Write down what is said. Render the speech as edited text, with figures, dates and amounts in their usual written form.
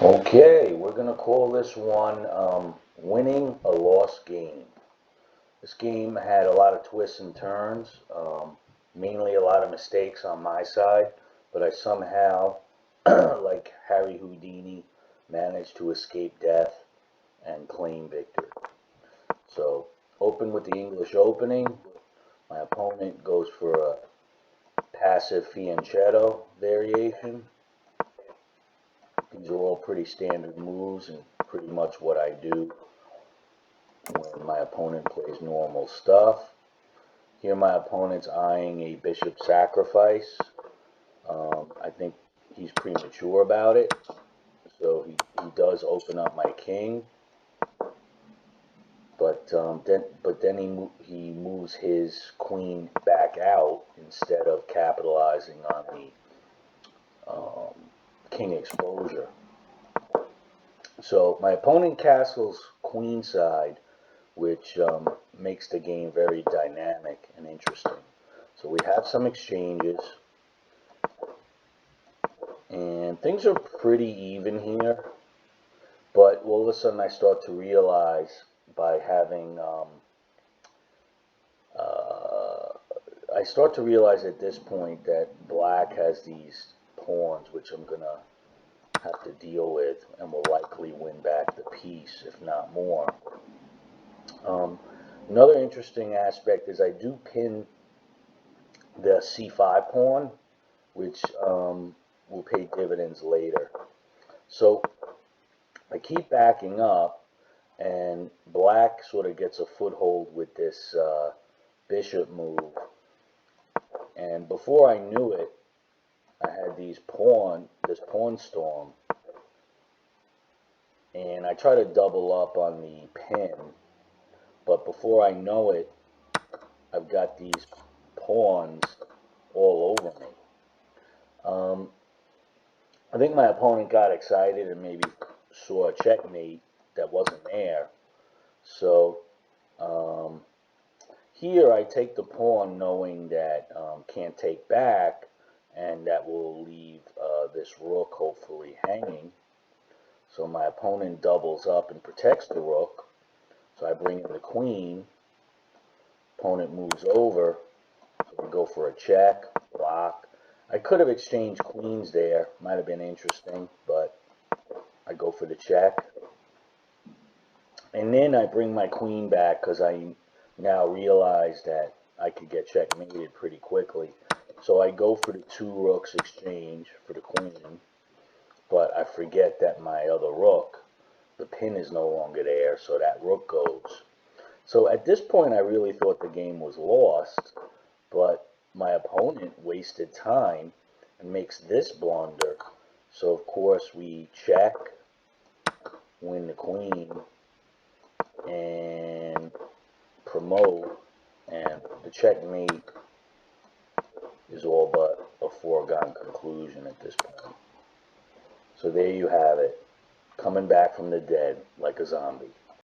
Okay, we're going to call this one Winning a Lost Game. This game had a lot of twists and turns, mainly a lot of mistakes on my side, but I somehow, like Harry Houdini, managed to escape death and claim victory. So, open with the English opening. My opponent goes for a passive fianchetto variation. These are all pretty standard moves and pretty much what I do when my opponent plays normal stuff. Here my opponent's eyeing a bishop sacrifice. I think he's premature about it, so he does open up my king. But then he moves his queen back out instead of capitalizing on the king exposure. So my opponent castles queenside, which makes the game very dynamic and interesting. So we have some exchanges, and things are pretty even here, but all of a sudden I start to realize by having I start to realize at this point that black has these pawns which I'm gonna have to deal with and will likely win back the piece, if not more. Another interesting aspect is I do pin the c5 pawn, which will pay dividends later. So I keep backing up, and black sort of gets a foothold with this bishop move. And before I knew it, I had this pawn storm, and I try to double up on the pin, but before I know it, I've got these pawns all over me. I think my opponent got excited and maybe saw a checkmate that wasn't there. So here I take the pawn knowing that can't take back, and that will leave this rook hopefully hanging. So my opponent doubles up and protects the rook. So I bring in the queen. Opponent moves over. So we go for a check, block. I could have exchanged queens there. Might have been interesting, but I go for the check. And then I bring my queen back because I now realize that I could get checkmated pretty quickly. So I go for the two rooks exchange for the queen, but I forget that my other rook, the pin is no longer there, so that rook goes. So at this point I really thought the game was lost, but my opponent wasted time and makes this blunder. So of course we check, win the queen, and promote, and the checkmate is all but a foregone conclusion at this point. So there you have it, coming back from the dead like a zombie.